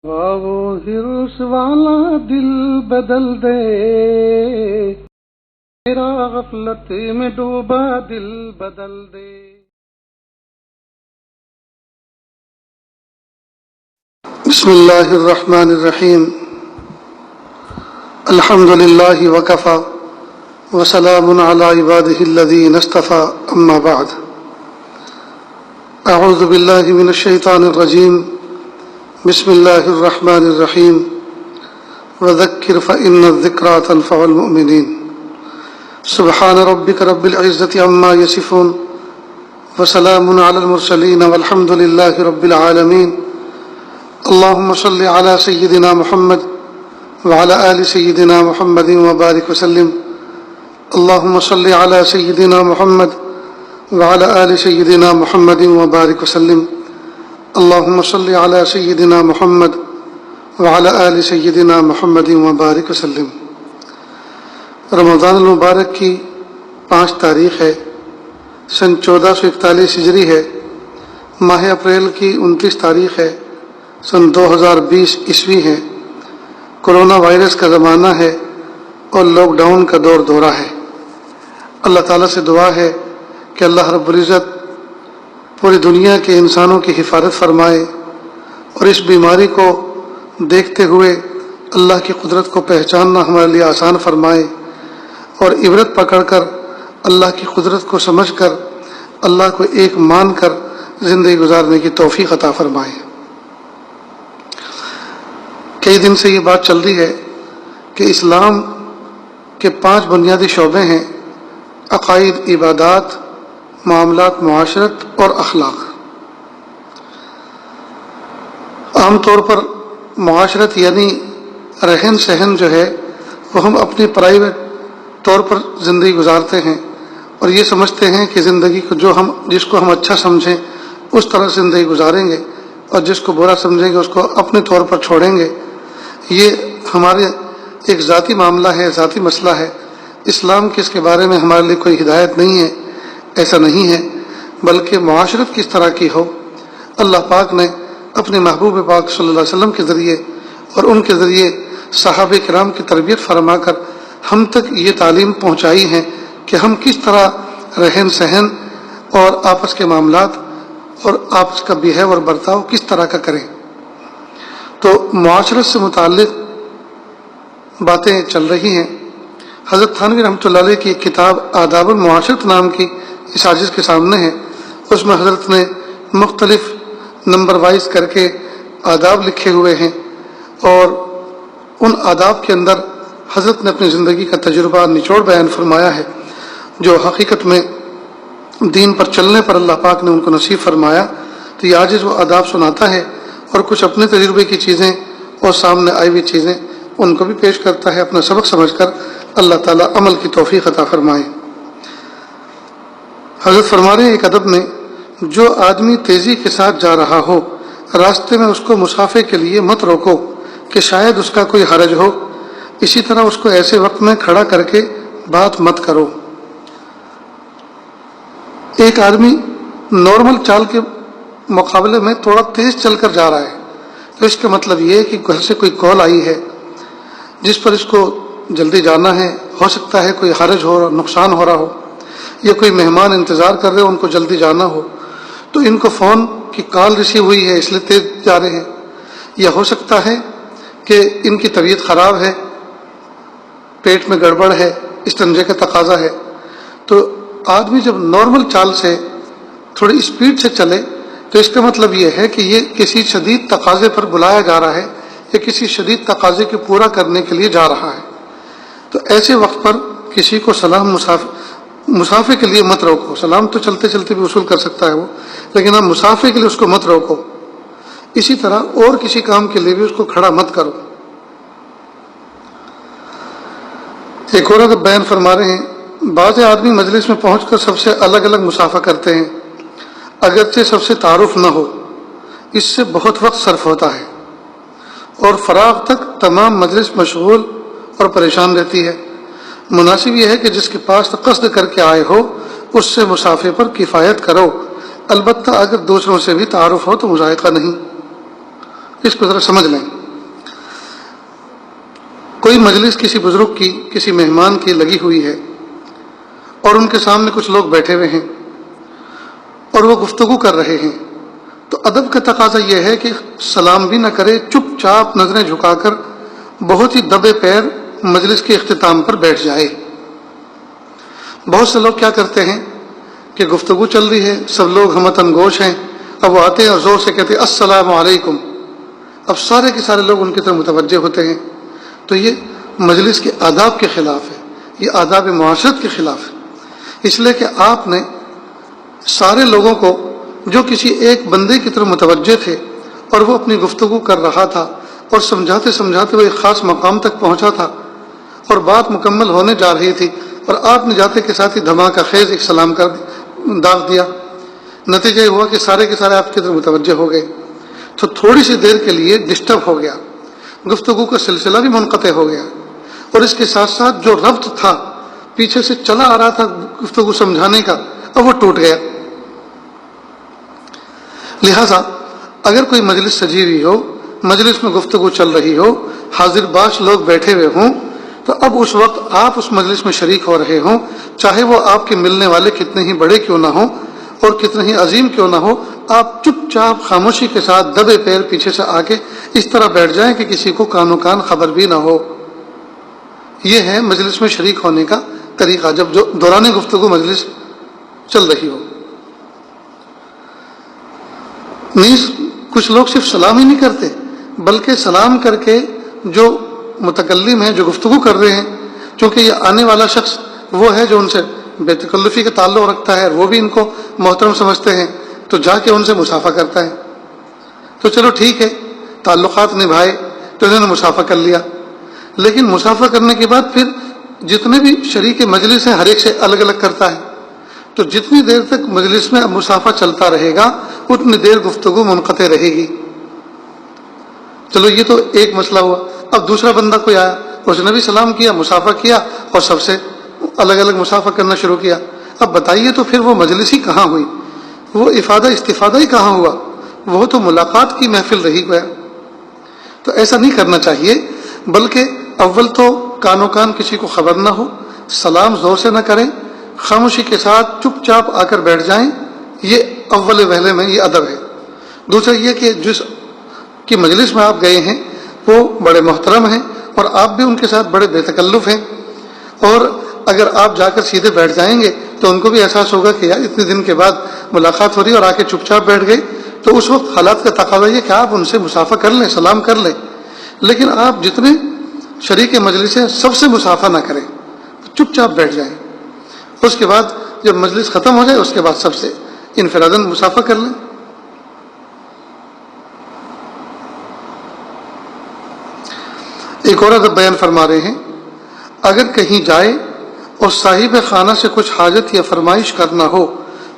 وہ ہرس والا دل بدل دے، میرا غفلت میں ڈوبا دل بدل دے۔ بسم اللہ الرحمن الرحیم، الحمد للہ وکفی وسلام علی عبادہ الذین اصطفی، اما بعد، اعوذ باللہ من الشیطان الرجیم، بسم اللہ الرحمن الرحیم، وذکر فإن الذکریٰ تنفع المؤمنین۔ سبحان ربک رب العزۃ عما یصفون، وسلام علی المرسلین، والحمد للہ رب العالمین۔ اللہم صل علی سیدنا محمد وعلی آل سیدنا محمد وبارک وسلم۔ اللہم صل علی سیدنا محمد وعلی آل سیدنا محمد وبارک وسلم۔ اللہم صل علی سیدنا محمد وعلی آل سیدنا محمد وبارک وسلم۔ رمضان المبارک کی 5 تاریخ ہے، سن 1441 ہجری ہے، ماہ اپریل کی 29 تاریخ ہے، سن 2020 عیسوی ہے۔ کرونا وائرس کا زمانہ ہے اور لاک ڈاؤن کا دور دورہ ہے۔ اللہ تعالیٰ سے دعا ہے کہ اللہ رب العزت پوری دنیا کے انسانوں کی حفاظت فرمائے اور اس بیماری کو دیکھتے ہوئے اللہ کی قدرت کو پہچاننا ہمارے لیے آسان فرمائے، اور عبرت پکڑ کر اللہ کی قدرت کو سمجھ کر اللہ کو ایک مان کر زندگی گزارنے کی توفیق عطا فرمائے۔ کئی دن سے یہ بات چل رہی ہے کہ اسلام کے 5 بنیادی شعبے ہیں: عقائد، عبادات، معاملات، معاشرت اور اخلاق۔ عام طور پر معاشرت یعنی رہن سہن جو ہے وہ ہم اپنی پرائیویٹ طور پر زندگی گزارتے ہیں اور یہ سمجھتے ہیں کہ زندگی کو جس کو ہم اچھا سمجھیں اس طرح زندگی گزاریں گے، اور جس کو برا سمجھیں گے اس کو اپنے طور پر چھوڑیں گے۔ یہ ہمارے ایک ذاتی معاملہ ہے، ذاتی مسئلہ ہے۔ اسلام کی اس کے بارے میں ہمارے لیے کوئی ہدایت نہیں ہے، ایسا نہیں ہے، بلکہ معاشرت کس طرح کی ہو۔ اللہ پاک نے اپنے محبوب پاک صلی اللہ علیہ وسلم کے ذریعے اور ان کے ذریعے صحابہ کرام کی تربیت فرما کر ہم تک یہ تعلیم پہنچائی ہے کہ ہم کس طرح رہن سہن اور آپس کے معاملات اور آپس کا بیہیو اور برتاؤ کس طرح کا کریں۔ تو معاشرت سے متعلق باتیں چل رہی ہیں۔ حضرت تھانوی رحمۃ اللہ علیہ کی ایک کتاب آداب المعاشرت نام کی اس عاجز کے سامنے ہے، اس میں حضرت نے مختلف نمبر وائز کر کے آداب لکھے ہوئے ہیں، اور ان آداب کے اندر حضرت نے اپنی زندگی کا تجربہ نچوڑ بیان فرمایا ہے، جو حقیقت میں دین پر چلنے پر اللہ پاک نے ان کو نصیب فرمایا۔ تو یہ عاجز وہ آداب سناتا ہے اور کچھ اپنے تجربے کی چیزیں اور سامنے آئی ہوئی چیزیں ان کو بھی پیش کرتا ہے، اپنا سبق سمجھ کر اللہ تعالیٰ عمل کی توفیق عطا فرمائے۔ حضرت فرما رہے ہیں ایک ادب میں، جو آدمی تیزی کے ساتھ جا رہا ہو راستے میں اس کو مسافے کے لیے مت روکو کہ شاید اس کا کوئی حرج ہو، اسی طرح اس کو ایسے وقت میں کھڑا کر کے بات مت کرو۔ ایک آدمی نارمل چال کے مقابلے میں تھوڑا تیز چل کر جا رہا ہے، تو اس کا مطلب یہ ہے کہ گھر سے کوئی کال آئی ہے جس پر اس کو جلدی جانا ہے، ہو سکتا ہے کوئی حرج ہو، نقصان ہو رہا ہو، یا کوئی مہمان انتظار کر رہے ہو، ان کو جلدی جانا ہو، تو ان کو فون کی کال ریسیو ہوئی ہے اس لیے تیز جا رہے ہیں، یا ہو سکتا ہے کہ ان کی طبیعت خراب ہے، پیٹ میں گڑبڑ ہے، استنجے کا تقاضا ہے۔ تو آدمی جب نارمل چال سے تھوڑی اسپیڈ سے چلے تو اس کا مطلب یہ ہے کہ یہ کسی شدید تقاضے پر بلایا جا رہا ہے یا کسی شدید تقاضے کو پورا کرنے کے لیے جا رہا ہے۔ تو ایسے وقت پر کسی کو سلام مسافے کے لیے مت روکو۔ سلام تو چلتے چلتے بھی وصول کر سکتا ہے وہ، لیکن آپ مسافے کے لیے اس کو مت روکو۔ اسی طرح اور کسی کام کے لیے بھی اس کو کھڑا مت کرو۔ ایک اور ادب بیان فرما رہے ہیں، بعض آدمی مجلس میں پہنچ کر سب سے الگ الگ مسافہ کرتے ہیں، اگرچہ سب سے تعارف نہ ہو، اس سے بہت وقت صرف ہوتا ہے اور فراغ تک تمام مجلس مشغول اور پریشان رہتی ہے۔ مناسب یہ ہے کہ جس کے پاس قصد کر کے آئے ہو اس سے مسافے پر کفایت کرو، البتہ اگر دوسروں سے بھی تعارف ہو تو مذائقہ نہیں۔ اس کو ذرا سمجھ لیں. کوئی مجلس کسی بزرگ کی، کسی مہمان کی لگی ہوئی ہے اور ان کے سامنے کچھ لوگ بیٹھے ہوئے ہیں اور وہ گفتگو کر رہے ہیں، تو ادب کا تقاضا یہ ہے کہ سلام بھی نہ کرے، چپ چاپ نظریں جھکا کر بہت ہی دبے پیر مجلس کے اختتام پر بیٹھ جائے. بہت سے لوگ کیا کرتے ہیں کہ گفتگو چل رہی ہے، سب لوگ ہمتن گوش ہیں، اب وہ آتے ہیں اور زور سے کہتے ہیں السلام علیکم. اب سارے کے سارے لوگ ان کی طرف متوجہ ہوتے ہیں. تو یہ مجلس کے آداب کے خلاف ہے، یہ آداب معاشرت کے خلاف ہے. اس لیے کہ آپ نے سارے لوگوں کو جو کسی ایک بندے کی طرف متوجہ تھے اور وہ اپنی گفتگو کر رہا تھا اور سمجھاتے سمجھاتے وہ ایک خاص مقام تک پہنچا تھا اور بات مکمل ہونے جا رہی تھی، اور آپ نے جاتے کے ساتھ ہی دھماکہ خیز ایک سلام کر داغ دیا. نتیجہ یہ ہوا کہ سارے کے سارے آپ کی طرف متوجہ ہو گئے. تو تھوڑی سی دیر کے لیے ڈسٹرب ہو گیا، گفتگو کا سلسلہ بھی منقطع ہو گیا، اور اس کے ساتھ ساتھ جو ربط تھا پیچھے سے چلا آ رہا تھا گفتگو سمجھانے کا، اب وہ ٹوٹ گیا. لہذا اگر کوئی مجلس سجی ہوئی ہو، مجلس میں گفتگو چل رہی ہو، حاضر باش لوگ بیٹھے ہوئے ہوں، تو اب اس وقت آپ اس مجلس میں شریک ہو رہے ہوں، چاہے وہ آپ کے ملنے والے کتنے ہی بڑے کیوں نہ ہوں اور کتنے ہی عظیم کیوں نہ ہو، آپ چپ چاپ خاموشی کے ساتھ دبے پیر پیچھے سے آ کے اس طرح بیٹھ جائیں کہ کسی کو کانو کان خبر بھی نہ ہو. یہ ہے مجلس میں شریک ہونے کا طریقہ جب جو دوران گفتگو مجلس چل رہی ہو. نیز کچھ لوگ صرف سلام ہی نہیں کرتے بلکہ سلام کر کے جو متکلم ہیں، جو گفتگو کر رہے ہیں، چونکہ یہ آنے والا شخص وہ ہے جو ان سے بے تکلفی کا تعلق رکھتا ہے اور وہ بھی ان کو محترم سمجھتے ہیں، تو جا کے ان سے مصافحہ کرتا ہے. تو چلو ٹھیک ہے، تعلقات نبھائے تو انہوں نے مصافحہ کر لیا، لیکن مصافحہ کرنے کے بعد پھر جتنے بھی شریک مجلس ہیں ہر ایک سے الگ الگ کرتا ہے. تو جتنی دیر تک مجلس میں مصافحہ چلتا رہے گا اتنی دیر گفتگو منقطع رہے گی. چلو یہ تو ایک مسئلہ ہوا. اب دوسرا بندہ کوئی آیا، اس نے بھی سلام کیا، مصافحہ کیا اور سب سے الگ الگ مصافحہ کرنا شروع کیا. اب بتائیے تو پھر وہ مجلس ہی کہاں ہوئی، وہ افادہ استفادہ ہی کہاں ہوا، وہ تو ملاقات کی محفل رہی گیا. تو ایسا نہیں کرنا چاہیے، بلکہ اول تو کانو کان کسی کو خبر نہ ہو، سلام زور سے نہ کریں، خاموشی کے ساتھ چپ چاپ آ کر بیٹھ جائیں. یہ اول وہلے میں یہ ادب ہے. دوسرا یہ کہ جس کی مجلس میں آپ گئے ہیں وہ بڑے محترم ہیں اور آپ بھی ان کے ساتھ بڑے بے تکلف ہیں، اور اگر آپ جا کر سیدھے بیٹھ جائیں گے تو ان کو بھی احساس ہوگا کہ یار اتنے دن کے بعد ملاقات ہو رہی ہے اور آ کے چپ چاپ بیٹھ گئے. تو اس وقت حالات کا تقاضا یہ کہ آپ ان سے مصافحہ کر لیں، سلام کر لیں، لیکن آپ جتنے شریک مجلس ہیں سب سے مصافحہ نہ کریں، چپ چاپ بیٹھ جائیں. اس کے بعد جب مجلس ختم ہو جائے اس کے بعد سب سے انفراداً مصافحہ کر لیں. ایک اور ادب بیان فرما رہے ہیں، اگر کہیں جائے اور صاحب خانہ سے کچھ حاجت یا فرمائش کرنا ہو،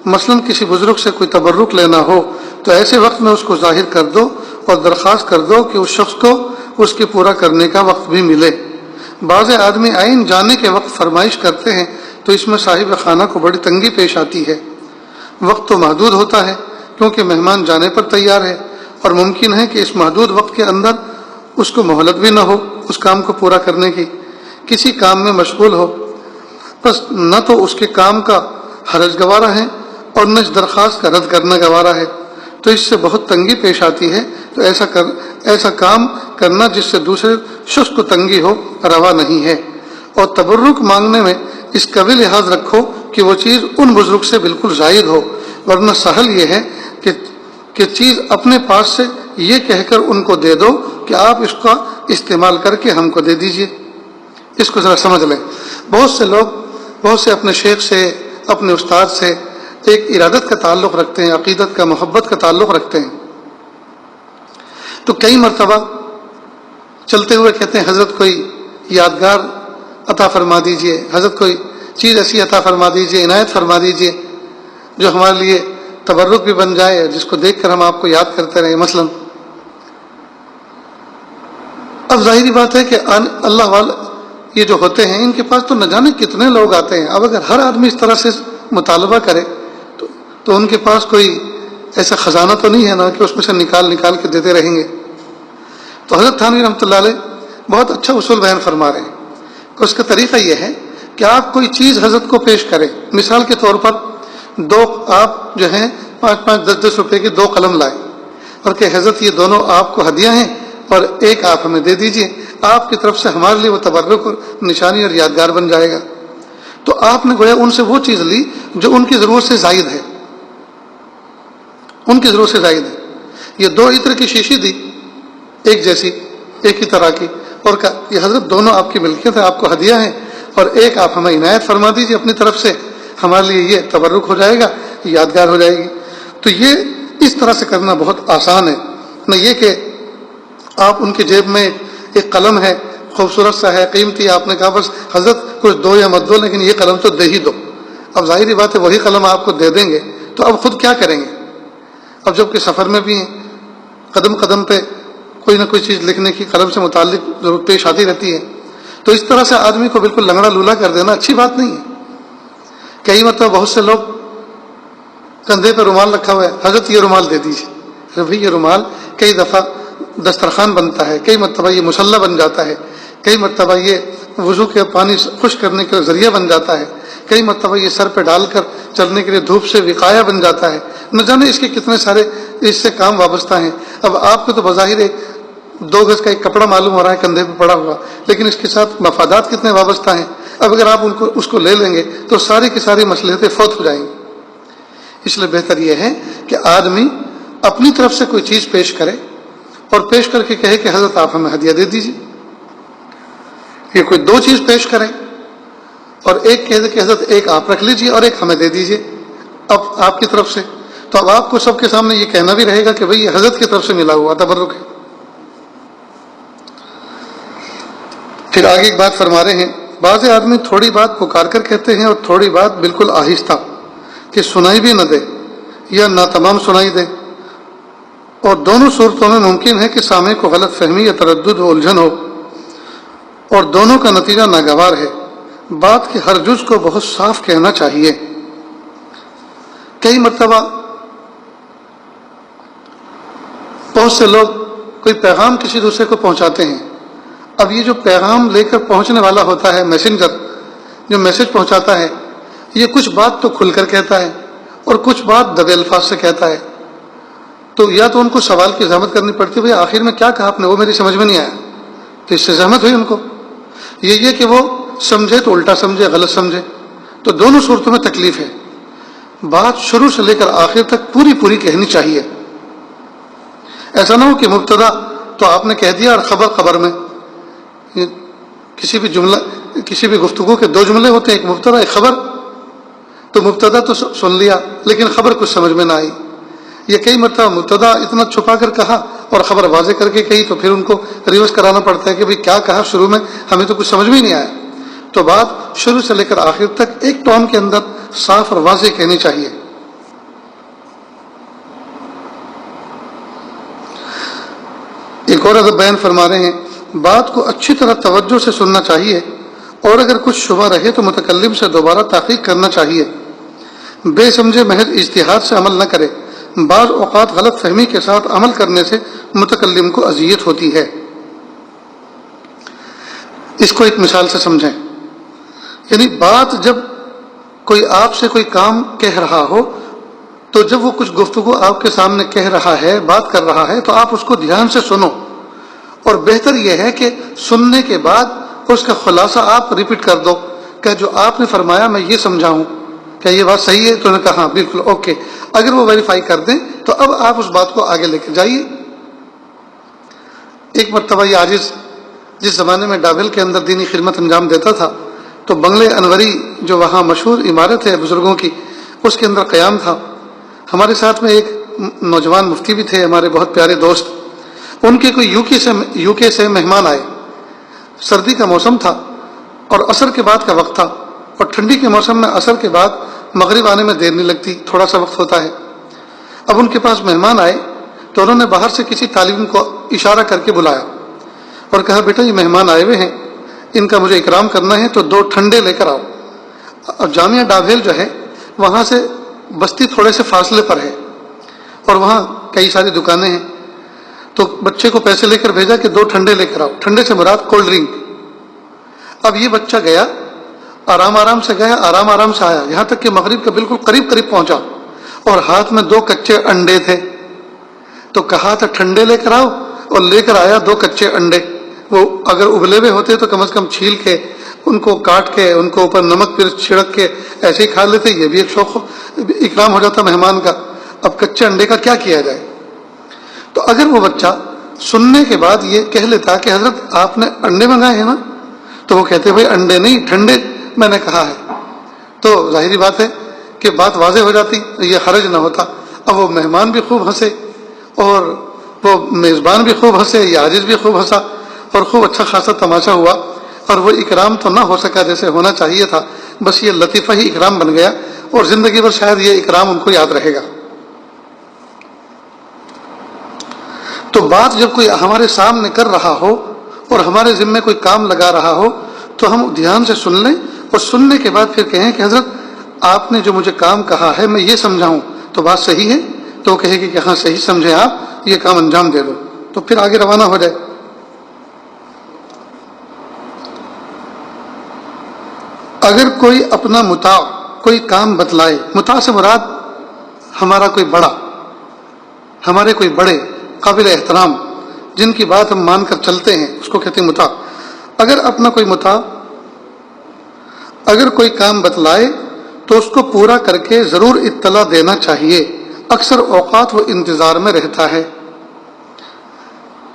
مثلا کسی بزرگ سے کوئی تبرک لینا ہو، تو ایسے وقت میں اس کو ظاہر کر دو اور درخواست کر دو کہ اس شخص کو اس کے پورا کرنے کا وقت بھی ملے. بعض آدمی عین جانے کے وقت فرمائش کرتے ہیں تو اس میں صاحب خانہ کو بڑی تنگی پیش آتی ہے. وقت تو محدود ہوتا ہے کیونکہ مہمان جانے پر تیار ہے، اور ممکن ہے کہ اس محدود وقت کے اندر اس کو مہلت بھی نہ ہو اس کام کو پورا کرنے کی، کسی کام میں مشغول ہو. بس نہ تو اس کے کام کا حرج گوارا ہے اور نہ اس درخواست کا رد کرنا گوارا ہے، تو اس سے بہت تنگی پیش آتی ہے. تو ایسا کام کرنا جس سے دوسرے شخص کو تنگی ہو روا نہیں ہے. اور تبرک مانگنے میں اس کا بھی لحاظ رکھو کہ وہ چیز ان بزرگ سے بالکل زائد ہو، ورنہ سہل یہ ہے کہ چیز اپنے پاس سے یہ کہہ کر ان کو دے دو کہ آپ اس کا استعمال کر کے ہم کو دے دیجئے. اس کو ذرا سمجھ لیں. بہت سے لوگ بہت سے اپنے شیخ سے، اپنے استاد سے ایک ارادت کا تعلق رکھتے ہیں، عقیدت کا، محبت کا تعلق رکھتے ہیں. تو کئی مرتبہ چلتے ہوئے کہتے ہیں حضرت کوئی یادگار عطا فرما دیجئے، حضرت کوئی چیز ایسی عطا فرما دیجئے، عنایت فرما دیجئے جو ہمارے لیے تبرک بھی بن جائے، جس کو دیکھ کر ہم آپ کو یاد کرتے رہیں. مثلا اب ظاہری بات ہے کہ اللہ والے یہ جو ہوتے ہیں ان کے پاس تو نہ جانے کتنے لوگ آتے ہیں. اب اگر ہر آدمی اس طرح سے مطالبہ کرے تو ان کے پاس کوئی ایسا خزانہ تو نہیں ہے نا کہ اس میں سے نکال کے دیتے رہیں گے. تو حضرت تھانوی رحمۃ اللہ علیہ بہت اچھا اصول بیان فرما رہے ہیں کہ اس کا طریقہ یہ ہے کہ آپ کوئی چیز حضرت کو پیش کریں. مثال کے طور پر آپ جو ہیں 5-5 10-10 روپے کے 2 قلم لائیں اور کہ حضرت یہ دونوں آپ کو ہدیہ ہیں اور ایک آپ ہمیں دے دیجئے, آپ کی طرف سے ہمارے لیے وہ تبرک اور نشانی اور یادگار بن جائے گا. تو آپ نے گویا ان سے وہ چیز لی جو ان کی ضرورت سے زائد ہے, ان کی ضرورت سے زائد ہے. یہ 2 عطر کی شیشی دی, ایک جیسی, ایک ہی طرح کی, اور یہ حضرت دونوں آپ کی ملکیت ہے, آپ کو ہدیہ ہیں, اور ایک آپ ہمیں عنایت فرما دیجیے اپنی طرف سے, ہمارے لیے یہ تبرک ہو جائے گا, یادگار ہو جائے گی. تو یہ اس طرح سے کرنا بہت آسان ہے. نہ یہ کہ آپ ان کی جیب میں ایک قلم ہے, خوبصورت سا ہے, قیمتی, آپ نے کہا بس حضرت کچھ دو یا مت دو لیکن یہ قلم تو دے ہی دو. اب ظاہری بات ہے وہی قلم آپ کو دے دیں گے تو اب خود کیا کریں گے؟ اب جب کہ سفر میں بھی ہیں, قدم قدم پہ کوئی نہ کوئی چیز لکھنے کی قلم سے متعلق ضرورت پیش آتی رہتی ہے. تو اس طرح سے آدمی کو بالکل لنگڑا لولا کر دینا اچھی بات نہیں ہے. کئی مرتبہ بہت سے لوگ کندھے پہ رومال رکھا ہوا ہے, حضرت یہ رومال دے دیجیے. بھائی یہ رومال کئی دفعہ دسترخوان بنتا ہے, کئی مرتبہ یہ مصلی بن جاتا ہے, کئی مرتبہ یہ وضو کے پانی خشک کرنے کا ذریعہ بن جاتا ہے, کئی مرتبہ یہ سر پہ ڈال کر چلنے کے لیے دھوپ سے وقایا بن جاتا ہے. نہ جانے اس کے کتنے سارے اس سے کام وابستہ ہیں. اب آپ کو تو بظاہر ایک 2 گز کا ایک کپڑا معلوم ہو رہا ہے کندھے پہ پڑا ہوا, لیکن اس کے ساتھ مفادات کتنے وابستہ ہیں. اب اگر آپ اس کو لے لیں گے تو ساری کی ساری مصلحتیں فوت ہو جائیں گی. اس لیے بہتر یہ ہے کہ آدمی اپنی طرف سے کوئی چیز پیش کرے اور پیش کر کے کہے کہ حضرت آپ ہمیں ہدیہ دے دیجیے. یہ کوئی 2 چیز پیش کریں اور ایک کہہ دے کہ حضرت ایک آپ رکھ لیجیے اور ایک ہمیں دے دیجیے اب آپ کی طرف سے. تو اب آپ کو سب کے سامنے یہ کہنا بھی رہے گا کہ بھئی یہ حضرت کی طرف سے ملا ہوا تبرک ہے. پھر آگے ایک بات فرما رہے ہیں, بعض آدمی تھوڑی بات پکار کر کہتے ہیں اور تھوڑی بات بالکل آہستہ کہ سنائی بھی نہ دے یا نہ تمام سنائی دے, اور دونوں صورتوں میں ممکن ہے کہ سامع کو غلط فہمی یا تردد و الجھن ہو, اور دونوں کا نتیجہ ناگوار ہے. بات کے ہر جز کو بہت صاف کہنا چاہیے. کئی مرتبہ بہت سے لوگ کوئی پیغام کسی دوسرے کو پہنچاتے ہیں. اب یہ جو پیغام لے کر پہنچنے والا ہوتا ہے, میسنجر جو میسج پہنچاتا ہے, یہ کچھ بات تو کھل کر کہتا ہے اور کچھ بات دبے الفاظ سے کہتا ہے. تو یا تو ان کو سوال کی زحمت کرنی پڑتی ہے, بھئی آخر میں کیا کہا آپ نے, وہ میری سمجھ میں نہیں آیا, تو اس سے زحمت ہوئی ان کو. یہ کہ وہ سمجھے تو الٹا سمجھے, غلط سمجھے. تو دونوں صورتوں میں تکلیف ہے. بات شروع سے لے کر آخر تک پوری پوری کہنی چاہیے. ایسا نہ ہو کہ مبتدا تو آپ نے کہہ دیا اور خبر میں کسی بھی گفتگو کے 2 جملے ہوتے ہیں, ایک مبتدا ایک خبر. تو مبتدا تو سن لیا لیکن خبر کچھ سمجھ میں نہ آئی. یہ کئی مرتبہ مبتدا اتنا چھپا کر کہا اور خبر واضح کر کے کہی, تو پھر ان کو ریورس کرانا پڑتا ہے کہ بھئی کیا کہا شروع میں, ہمیں تو کچھ سمجھ میں ہی نہیں آیا. تو بات شروع سے لے کر آخر تک ایک ٹون کے اندر صاف اور واضح کہنی چاہیے. ایک اور ادب بیان فرما رہے ہیں, بات کو اچھی طرح توجہ سے سننا چاہیے اور اگر کچھ شبہ رہے تو متکلم سے دوبارہ تحقیق کرنا چاہیے. بے سمجھے محض اجتہاد سے عمل نہ کرے. بعض اوقات غلط فہمی کے ساتھ عمل کرنے سے متکلم کو اذیت ہوتی ہے. اس کو ایک مثال سے سمجھیں. یعنی بات جب کوئی آپ سے کوئی کام کہہ رہا ہو تو جب وہ کچھ گفتگو آپ کے سامنے کہہ رہا ہے, بات کر رہا ہے, تو آپ اس کو دھیان سے سنو. اور بہتر یہ ہے کہ سننے کے بعد اس کا خلاصہ آپ ریپیٹ کر دو کہ جو آپ نے فرمایا میں یہ سمجھا ہوں, کیا یہ بات صحیح ہے؟ تو نے کہا ہاں بالکل اوکے. اگر وہ ویریفائی کر دیں تو اب آپ اس بات کو آگے لے کے جائیے. ایک مرتبہ یہ عاجز جس زمانے میں ڈابل کے اندر دینی خدمت انجام دیتا تھا, تو بنگلے انوری جو وہاں مشہور عمارت ہے بزرگوں کی, اس کے اندر قیام تھا. ہمارے ساتھ میں ایک نوجوان مفتی بھی تھے, ہمارے بہت پیارے دوست. ان کے کوئی یو کے سے مہمان آئے. سردی کا موسم تھا اور عصر کے بعد کا وقت تھا, اور ٹھنڈی کے موسم میں عصر کے بعد مغرب آنے میں دیر نہیں لگتی, تھوڑا سا وقت ہوتا ہے. اب ان کے پاس مہمان آئے تو انہوں نے باہر سے کسی طالب کو اشارہ کر کے بلایا اور کہا بیٹا یہ مہمان آئے ہوئے ہیں, ان کا مجھے اکرام کرنا ہے تو 2 ٹھنڈے لے کر آؤ. اب جامعہ ڈابھیل جو ہے وہاں سے بستی تھوڑے سے فاصلے پر ہے اور وہاں کئی ساری دکانیں ہیں. تو بچے کو پیسے لے کر بھیجا کہ 2 ٹھنڈے لے کر آؤ. ٹھنڈے سے مراد کولڈ ڈرنک. اب یہ بچہ گیا, آرام سے گیا, آرام سے آیا, یہاں تک کہ مغرب کے بالکل قریب پہنچا, اور ہاتھ میں 2 کچے انڈے تھے. تو کہا تھا ٹھنڈے لے کر آؤ, اور لے کر آیا 2 کچے انڈے. وہ اگر ابلے ہوئے ہوتے تو کم از کم چھیل کے, ان کو کاٹ کے, ان کو اوپر نمک پھر چھڑک کے ایسے ہی کھا لیتے. یہ بھی ایک شوق اکرام ہو جاتا مہمان کا. اب کچے انڈے کا کیا کیا جائے؟ تو اگر وہ بچہ سننے کے بعد یہ کہہ لیتا کہ حضرت آپ نے انڈے منگائے ہیں نا, تو وہ کہتے بھائی انڈے نہیں ٹھنڈے میں نے کہا ہے, تو ظاہری بات ہے کہ بات واضح ہو جاتی, یہ حرج نہ ہوتا. اب وہ مہمان بھی خوب ہنسے, اور وہ میزبان بھی خوب ہنسے, یہ عاجز بھی خوب ہنسا, اور خوب اچھا خاصا تماشا ہوا. اور وہ اکرام تو نہ ہو سکا جیسے ہونا چاہیے تھا, بس یہ لطیفہ ہی اکرام بن گیا, اور زندگی بھر شاید یہ اکرام ان کو یاد رہے گا. تو بات جب کوئی ہمارے سامنے کر رہا ہو اور ہمارے ذمے کوئی کام لگا رہا ہو, تو ہم دھیان سے سن لیں, اور سننے کے بعد پھر کہیں کہ حضرت آپ نے جو مجھے کام کہا ہے میں یہ سمجھاؤں, تو بات صحیح ہے؟ تو وہ کہے گی کہ ہاں صحیح سمجھے آپ, یہ کام انجام دے دو, تو پھر آگے روانہ ہو جائے. اگر کوئی اپنا متاع کوئی کام بتلائے, متاع سے مراد ہمارا کوئی بڑا, ہمارے کوئی بڑے قابل احترام جن کی بات ہم مان کر چلتے ہیں, اس کو کہتے ہیں متاع. اگر اپنا کوئی متاع اگر کوئی کام بتلائے تو اس کو پورا کر کے ضرور اطلاع دینا چاہیے. اکثر اوقات وہ انتظار میں رہتا ہے.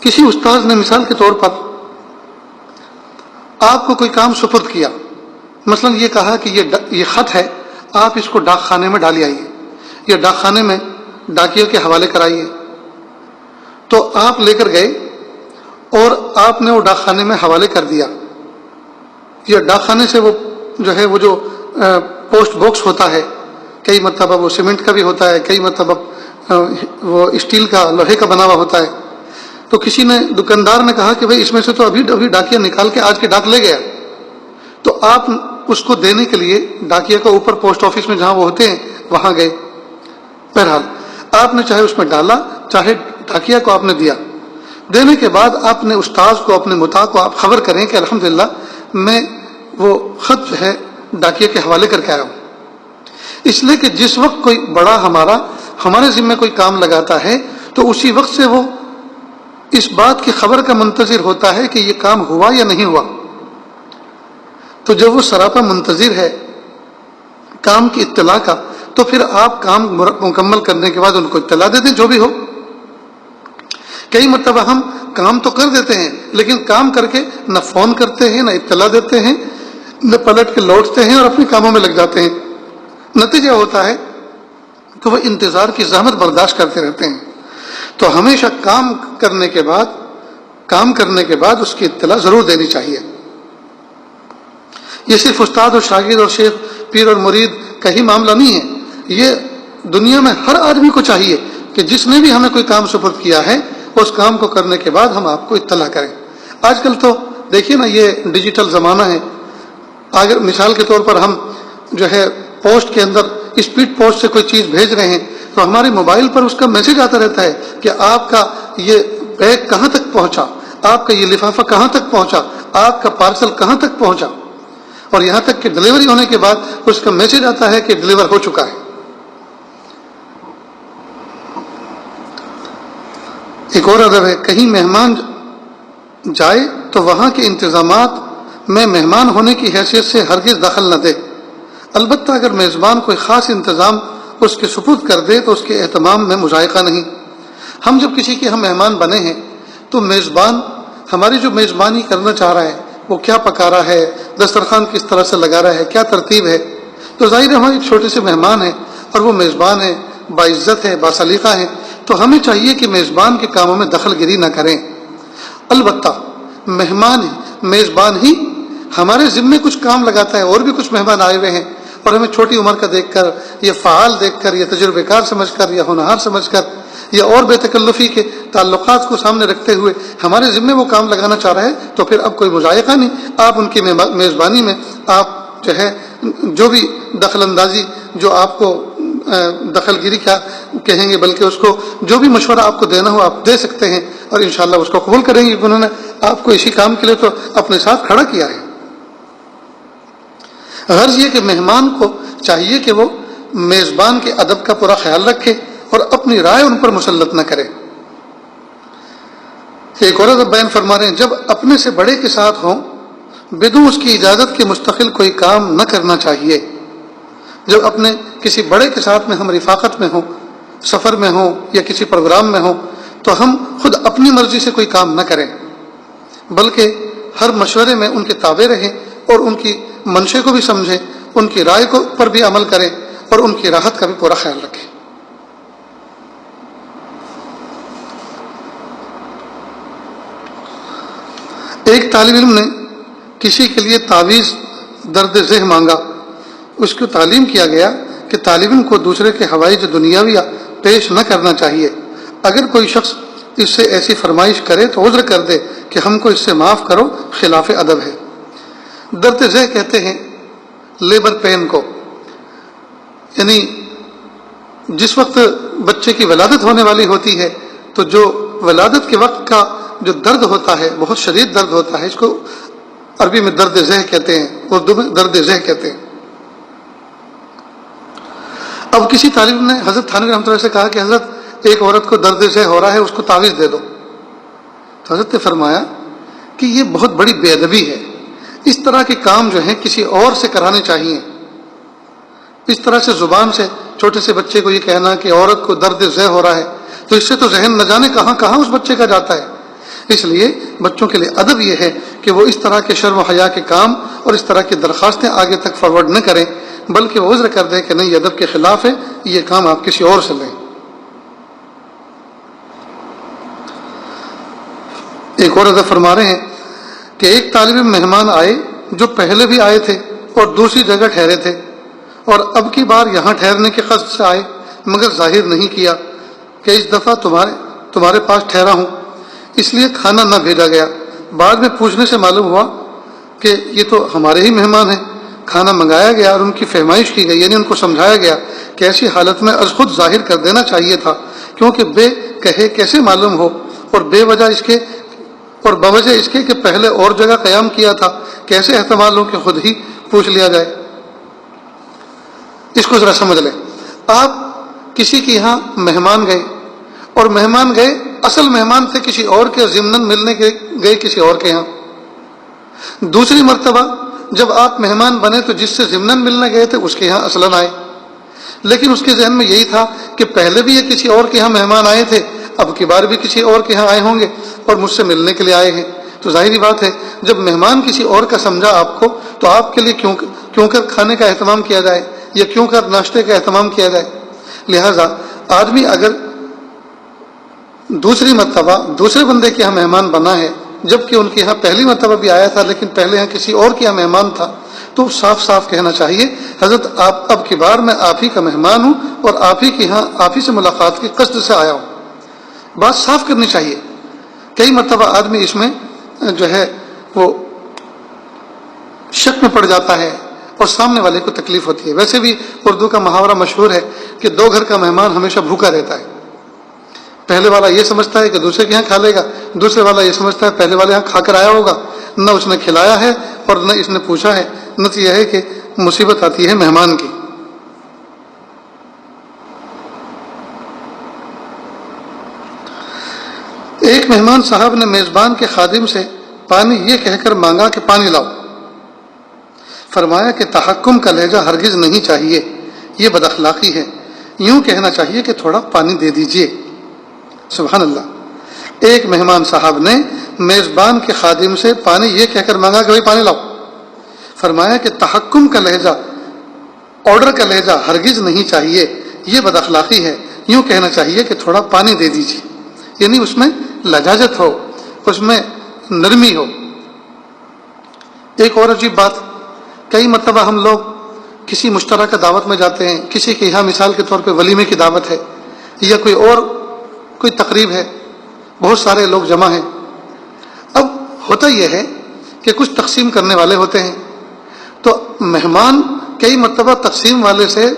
کسی استاذ نے مثال کے طور پر آپ کو کوئی کام سپرد کیا, مثلا یہ کہا کہ یہ خط ہے, آپ اس کو ڈاک خانے میں ڈال آئیے, یا ڈاک خانے میں ڈاکیوں کے حوالے کرائیے. تو آپ لے کر گئے اور آپ نے وہ ڈاک خانے میں حوالے کر دیا, یا ڈاک خانے سے وہ جو پوسٹ باکس ہوتا ہے, کئی مرتبہ وہ سیمنٹ کا بھی ہوتا ہے, کئی مرتبہ وہ اسٹیل کا لوہے کا بنا ہوا ہوتا ہے. تو کسی نے دکاندار نے کہا کہ بھائی اس میں سے تو ابھی ڈاکیا نکال کے آج کے ڈاک لے گیا. تو آپ اس کو دینے کے لیے ڈاکیا کا اوپر پوسٹ آفس میں جہاں وہ ہوتے ہیں وہاں گئے. بہرحال آپ نے چاہے اس میں ڈالا, چاہے ڈاکیا کو آپ نے دیا. دینے کے بعد آپ نے استاذ کو, اپنے متاع کو آپ خبر کریں کہ الحمدللہ میں وہ خط جو ہے ڈاکیا کے حوالے کر کے آیا ہوں. اس لیے کہ جس وقت کوئی بڑا ہمارے ذمہ کوئی کام لگاتا ہے تو اسی وقت سے وہ اس بات کی خبر کا منتظر ہوتا ہے کہ یہ کام ہوا یا نہیں ہوا. تو جب وہ سراپا منتظر ہے کام کی اطلاع کا, تو پھر آپ کام مکمل کرنے کے بعد ان کو اطلاع دے دیں جو بھی ہو. کئی مرتبہ ہم کام تو کر دیتے ہیں لیکن کام کر کے نہ فون کرتے ہیں, نہ اطلاع دیتے ہیں, نہ پلٹ کے لوٹتے ہیں اور اپنے کاموں میں لگ جاتے ہیں. نتیجہ ہوتا ہے کہ وہ انتظار کی زحمت برداشت کرتے رہتے ہیں. تو ہمیشہ کام کرنے کے بعد اس کی اطلاع ضرور دینی چاہیے. یہ صرف استاد اور شاگرد اور شیخ پیر اور مرید کا ہی معاملہ نہیں ہے, یہ دنیا میں ہر آدمی کو چاہیے کہ جس نے بھی ہمیں کوئی کام سپرد کیا ہے اس کام کو کرنے کے بعد ہم آپ کو اطلاع کریں. آج کل تو دیکھیے نا, یہ ڈیجیٹل زمانہ ہے. اگر مثال کے طور پر ہم پوسٹ کے اندر اسپیڈ پوسٹ سے کوئی چیز بھیج رہے ہیں تو ہمارے موبائل پر اس کا میسج آتا رہتا ہے کہ آپ کا یہ بیگ کہاں تک پہنچا, آپ کا یہ لفافہ کہاں تک پہنچا, آپ کا پارسل کہاں تک پہنچا, اور یہاں تک کہ ڈلیوری ہونے کے بعد اس کا میسج آتا ہے کہ ڈلیور ہو چکا ہے. ایک اور ادب ہے, کہیں مہمان جائے تو وہاں کے انتظامات میں مہمان ہونے کی حیثیت سے ہرگز دخل نہ دے. البتہ اگر میزبان کوئی خاص انتظام اس کے سپرد کر دے تو اس کے اہتمام میں مذائقہ نہیں. ہم جب کسی کے ہم مہمان بنے ہیں تو میزبان ہماری جو میزبانی کرنا چاہ رہا ہے وہ کیا پکا رہا ہے, دسترخوان کس طرح سے لگا رہا ہے, کیا ترتیب ہے. تو ظاہر ہے ہمارے چھوٹے سے مہمان ہیں اور وہ میزبان ہیں, باعزت ہے, باسلیقہ ہیں, تو ہمیں چاہیے کہ میزبان کے کاموں میں دخل گیری نہ کریں. البتہ میزبان ہی ہمارے ذمے کچھ کام لگاتا ہے, اور بھی کچھ مہمان آئے ہوئے ہیں اور ہمیں چھوٹی عمر کا دیکھ کر, یا فعال دیکھ کر, یا تجربے کار سمجھ کر, یا ہونہار سمجھ کر, یا اور بے تکلفی کے تعلقات کو سامنے رکھتے ہوئے ہمارے ذمے وہ کام لگانا چاہ رہے ہیں, تو پھر اب کوئی مذائقہ نہیں. آپ ان کی میزبانی میں آپ جو بھی دخل اندازی جو آپ کو دخل گیری کا کہیں گے، بلکہ اس کو جو بھی مشورہ آپ کو دینا ہو آپ دے سکتے ہیں، اور انشاءاللہ اس کو قبول کریں گے، کہ انہوں نے آپ کو اسی کام کے لیے تو اپنے ساتھ کھڑا کیا ہے۔ غرض یہ کہ مہمان کو چاہیے کہ وہ میزبان کے ادب کا پورا خیال رکھے اور اپنی رائے ان پر مسلط نہ کرے۔ ایک اور ادب بیان فرما رہے ہیں، جب اپنے سے بڑے کے ساتھ ہوں بدون اس کی اجازت کے مستقل کوئی کام نہ کرنا چاہیے۔ جب اپنے کسی بڑے کے ساتھ میں ہم رفاقت میں ہوں، سفر میں ہوں یا کسی پروگرام میں ہوں، تو ہم خود اپنی مرضی سے کوئی کام نہ کریں، بلکہ ہر مشورے میں ان کے تابع رہیں اور ان کی منشے کو بھی سمجھیں، ان کی رائے پر بھی عمل کریں اور ان کی راحت کا بھی پورا خیال رکھیں۔ ایک طالب علم نے کسی کے لیے تعویذ درد ذہ مانگا۔ اس کو تعلیم کیا گیا کہ طالب علم کو دوسرے کے حوائج دنیاویہ پیش نہ کرنا چاہیے۔ اگر کوئی شخص اس سے ایسی فرمائش کرے تو عذر کر دے کہ ہم کو اس سے معاف کرو، خلاف ادب ہے۔ درد ذہ کہتے ہیں لیبر پین کو، یعنی جس وقت بچے کی ولادت ہونے والی ہوتی ہے تو جو ولادت کے وقت کا جو درد ہوتا ہے بہت شدید درد ہوتا ہے، اس کو عربی میں درد ذہ کہتے ہیں، اردو میں درد ذہ کہتے ہیں۔ اب کسی طالب نے حضرت تھانوی رحمۃ اللہ سے کہا کہ حضرت ایک عورت کو درد ذہ ہو رہا ہے، اس کو تعویذ دے دو۔ تو حضرت نے فرمایا کہ یہ بہت بڑی بے ادبی ہے، اس طرح کے کام جو ہیں کسی اور سے کرانے چاہیے۔ اس طرح سے زبان سے چھوٹے سے بچے کو یہ کہنا کہ عورت کو درد ذہ ہو رہا ہے، تو اس سے تو ذہن نہ جانے کہاں کہاں اس بچے کا جاتا ہے۔ اس لیے بچوں کے لیے ادب یہ ہے کہ وہ اس طرح کے شرم و حیا کے کام اور اس طرح کی درخواستیں آگے تک فارورڈ نہ کریں، بلکہ وہ عذر کر دیں کہ نہیں، یہ ادب کے خلاف ہے، یہ کام آپ کسی اور سے لیں۔ ایک اور ادب فرما رہے ہیں کہ ایک طالب مہمان آئے جو پہلے بھی آئے تھے اور دوسری جگہ ٹھہرے تھے، اور اب کی بار یہاں ٹھہرنے کے قصد سے آئے، مگر ظاہر نہیں کیا کہ اس دفعہ تمہارے پاس ٹھہرا ہوں، اس لیے کھانا نہ بھیجا گیا۔ بعد میں پوچھنے سے معلوم ہوا کہ یہ تو ہمارے ہی مہمان ہیں۔ کھانا منگایا گیا اور ان کی فہمائش کی گئی، یعنی ان کو سمجھایا گیا کہ ایسی حالت میں از خود ظاہر کر دینا چاہیے تھا، کیونکہ بے کہے کیسے معلوم ہو، اور بوجہ اس کے کہ پہلے اور جگہ قیام کیا تھا، کیسے احتمال ہو کہ خود ہی پوچھ لیا جائے۔ اس کو ذرا سمجھ لیں۔ آپ کسی کے یہاں مہمان گئے، اور مہمان گئے اصل مہمان تھے کسی اور کے، ضمناً ملنے گئے کسی اور کے یہاں۔ دوسری مرتبہ جب آپ مہمان بنے تو جس سے ضمناً ملنے گئے تھے اس کے یہاں اصلاً آئے، لیکن اس کے ذہن میں یہی تھا کہ پہلے بھی یہ کسی اور کے یہاں مہمان آئے تھے، اب کی بار بھی کسی اور کے یہاں آئے ہوں گے اور مجھ سے ملنے کے لیے آئے ہیں۔ تو ظاہری بات ہے جب مہمان کسی اور کا سمجھا آپ کو، تو آپ کے لیے کیوں کر کھانے کا اہتمام کیا جائے یا کیوں کر ناشتے کا اہتمام کیا جائے۔ لہذا آدمی اگر دوسری مرتبہ دوسرے بندے کے یہاں مہمان بنا ہے، جبکہ ان کے یہاں پہلی مرتبہ بھی آیا تھا لیکن پہلے یہاں کسی اور کے یہاں مہمان تھا، تو صاف صاف کہنا چاہیے حضرت آپ اب کی بار میں آپ ہی کا مہمان ہوں اور آپ ہی کے یہاں آپ ہی سے ملاقات کی قصد سے آیا ہوں۔ بات صاف کرنی چاہیے۔ کئی مرتبہ آدمی اس میں جو ہے وہ شک میں پڑ جاتا ہے اور سامنے والے کو تکلیف ہوتی ہے۔ ویسے بھی اردو کا محاورہ مشہور ہے کہ دو گھر کا مہمان ہمیشہ بھوکا رہتا ہے۔ پہلے والا یہ سمجھتا ہے کہ دوسرے کے یہاں کھا لے گا، دوسرے والا یہ سمجھتا ہے پہلے والے یہاں کھا کر آیا ہوگا، نہ اس نے کھلایا ہے اور نہ اس نے پوچھا ہے۔ نتیجہ ہے کہ مصیبت آتی ہے مہمان کی۔ ایک مہمان صاحب نے میزبان کے خادم سے پانی یہ کہہ کر مانگا کہ پانی لاؤ۔ فرمایا کہ تحکم کا لہجہ ہرگز نہیں چاہیے، یہ بد اخلاقی ہے، یوں کہنا چاہیے کہ تھوڑا پانی دے دیجئے۔ سبحان اللہ۔ ایک مہمان صاحب نے میزبان کے خادم سے پانی یہ کہہ کر مانگا کہ بھائی پانی لاؤ۔ فرمایا کہ تحکم کا لہجہ، آرڈر کا لہجہ ہرگز نہیں چاہیے، یہ بد اخلاقی ہے، یوں کہنا چاہیے کہ تھوڑا پانی دے دیجیے، یعنی اس میں لجاجت ہو، اس میں نرمی ہو۔ ایک اور عجیب بات، کئی مرتبہ ہم لوگ کسی مشترکہ دعوت میں جاتے ہیں، کسی کے یہاں مثال کے طور پہ ولیمے کی دعوت ہے یا کوئی تقریب ہے، بہت سارے لوگ جمع ہیں۔ اب ہوتا یہ ہے کہ کچھ تقسیم کرنے والے ہوتے ہیں، تو مہمان کئی مرتبہ تقسیم والے سے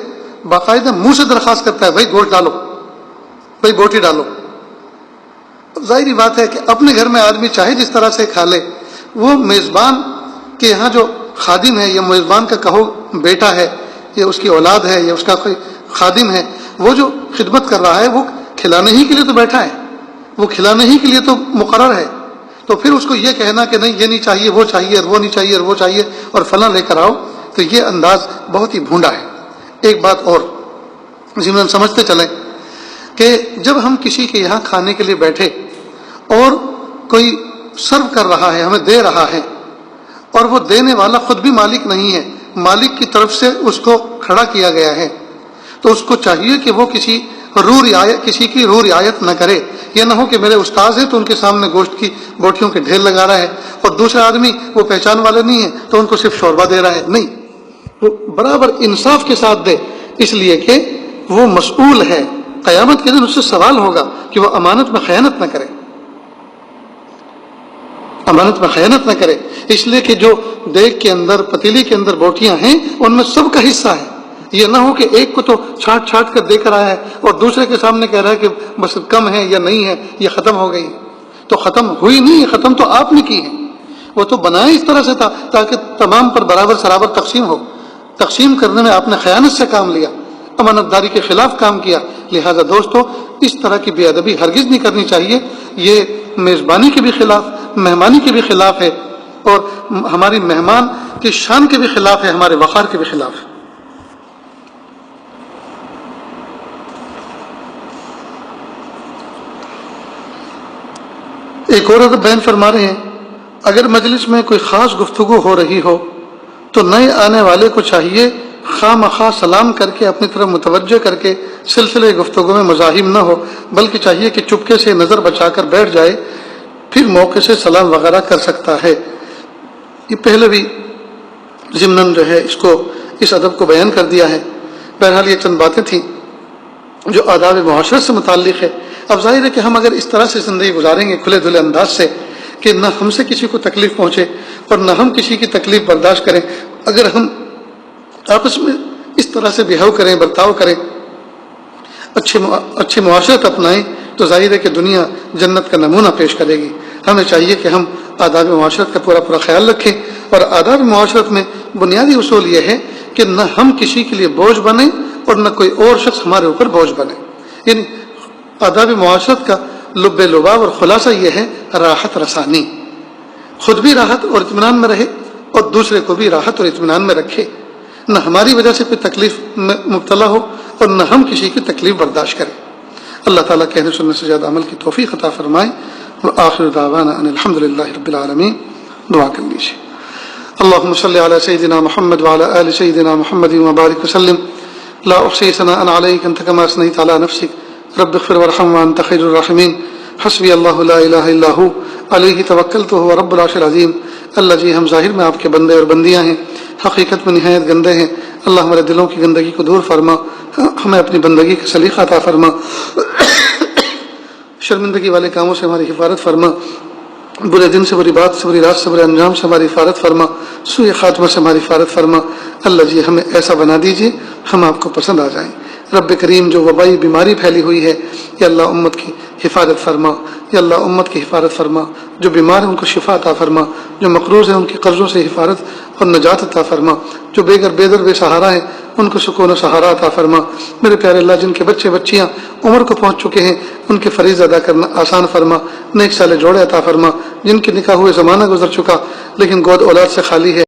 باقاعدہ منہ سے درخواست کرتا ہے بھائی گوشت ڈالو، بھائی بوٹی ڈالو. ظاہری بات ہے کہ اپنے گھر میں آدمی چاہے جس طرح سے کھا لے، وہ میزبان کے یہاں جو خادم ہے یا میزبان کا کہو بیٹا ہے یا اس کی اولاد ہے یا اس کا کوئی خادم ہے، وہ جو خدمت کر رہا ہے وہ کھلانے ہی کے لیے تو بیٹھا ہے، وہ کھلانے ہی کے لیے تو مقرر ہے. تو پھر اس کو یہ کہنا کہ نہیں یہ نہیں چاہیے، وہ چاہیے، اور وہ نہیں چاہیے، اور وہ چاہیے، اور فلاں لے کر آؤ، تو یہ انداز بہت ہی بھونڈا ہے. ایک بات اور ضمن سمجھتے چلیں کہ جب ہم کسی کے یہاں کھانے کے لیے بیٹھے اور کوئی سرو کر رہا ہے، ہمیں دے رہا ہے، اور وہ دینے والا خود بھی مالک نہیں ہے، مالک کی طرف سے اس کو کھڑا کیا گیا ہے، تو اس کو چاہیے کہ وہ کسی کی روح رعایت نہ کرے. یہ نہ ہو کہ میرے استاذ ہیں تو ان کے سامنے گوشت کی بوٹیوں کے ڈھیر لگا رہا ہے، اور دوسرا آدمی وہ پہچان والے نہیں ہے تو ان کو صرف شوربہ دے رہا ہے. نہیں، وہ برابر انصاف کے ساتھ دے، اس لیے کہ وہ مسئول ہے. قیامت کے دن اس سے سوال ہوگا کہ وہ امانت میں خیانت نہ کرے، امانت میں خیانت نہ کرے. اس لیے کہ جو دیگ کے اندر، پتیلی کے اندر بوٹیاں ہیں ان میں سب کا حصہ ہے. یہ نہ ہو کہ ایک کو تو چھانٹ چھانٹ کر دے کر آیا ہے اور دوسرے کے سامنے کہہ رہا ہے کہ بس کم ہے یا نہیں ہے، یہ ختم ہو گئی. تو ختم ہوئی نہیں، ختم تو آپ نے کی ہے. وہ تو بنایا اس طرح سے تھا تاکہ تمام پر برابر سرابر تقسیم ہو. تقسیم کرنے میں آپ نے خیانت سے کام لیا، امانت داری کے خلاف کام کیا. لہذا دوستو، اس طرح کی بے ادبی ہرگز نہیں کرنی چاہیے. یہ میزبانی کے بھی خلاف، مہمانی کے بھی خلاف ہے، اور ہماری مہمان کی شان کے بھی خلاف ہے، ہمارے وقار کے بھی خلاف ہے. ایک اور بیان فرما رہے ہیں، اگر مجلس میں کوئی خاص گفتگو ہو رہی ہو تو نئے آنے والے کو چاہیے خواہ مخواہ سلام کر کے اپنی طرف متوجہ کر کے سلسلے گفتگو میں مزاحم نہ ہو، بلکہ چاہیے کہ چپکے سے نظر بچا کر بیٹھ جائے، پھر موقع سے سلام وغیرہ کر سکتا ہے. یہ پہلے بھی ضمناً جو ہے اس ادب کو بیان کر دیا ہے. بہرحال یہ چند باتیں تھیں جو آداب معاشرت سے متعلق ہے. اب ظاہر ہے کہ ہم اگر اس طرح سے زندگی گزاریں گے کھلے دھلے انداز سے کہ نہ ہم سے کسی کو تکلیف پہنچے اور نہ ہم کسی کی تکلیف برداشت کریں، اگر ہم آپس میں اس طرح سے بہیو کریں، برتاؤ کریں، اچھی معاشرت اپنائیں، تو ظاہر ہے کہ دنیا جنت کا نمونہ پیش کرے گی. ہمیں چاہیے کہ ہم آداب معاشرت کا پورا خیال رکھیں. اور آداب معاشرت میں بنیادی اصول یہ ہے کہ نہ ہم کسی کے لیے بوجھ بنیں اور نہ کوئی اور شخص ہمارے اوپر بوجھ بنے. یعنی آداب معاشرت کا لب لباب اور خلاصہ یہ ہے راحت رسانی. خود بھی راحت اور اطمینان میں رہے اور دوسرے کو بھی راحت اور اطمینان میں رکھے، نہ ہماری وجہ سے کوئی تکلیف میں مبتلا ہو اور نہ ہم کسی کی تکلیف برداشت کریں. اللہ تعالیٰ کہنے سننے سے زیادہ عمل کی توفیق عطا فرمائے. وآخر دعوانا ان الحمد للہ رب العالمین. دعا کر لیجیے. اللهم صل على سيدنا محمد وعلى آل سيدنا محمد وبارك وسلم. لا أحصي ثناء عليك أنت كما أثنيت على نفسك. رب اغفر وارحم وأنت خير الراحمين. حسبي الله لا إله إلا هو عليه توکلت هو رب العرش العظیم. اللہ جی، ہم ظاہر میں آپ کے بندے اور بندیاں ہیں، حقیقت میں نہایت گندے ہیں. اللہ ہمارے دلوں کی گندگی کو دور فرما، ہمیں اپنی بندگی کا سلیقہ عطا فرما، شرمندگی والے کاموں سے ہماری حفاظت فرما، برے دن سے، بری بات سے، بری رات سے، برے انجام سے ہماری حفاظت فرما، سوء خاتمہ سے ہماری حفاظت فرما. اللہ جی ہمیں ایسا بنا دیجیے ہم آپ کو پسند آ جائیں. رب کریم، جو وبائی بیماری پھیلی ہوئی ہے، یا اللہ امت کی حفاظت فرما، یا اللہ امت کی حفاظت فرما. جو بیمار ہیں ان کو شفا عطا فرما، جو مقروض ہیں ان کے قرضوں سے حفاظت اور نجات عطا فرما، جو بے گھر بے در بے سہارا ہیں ان کو سکون و سہارا عطا فرما. میرے پیارے اللہ، جن کے بچے بچیاں عمر کو پہنچ چکے ہیں ان کے فریض ادا کرنا آسان فرما، نیک سالے جوڑے عطا فرما. جن کے نکاح ہوئے زمانہ گزر چکا لیکن گود اولاد سے خالی ہے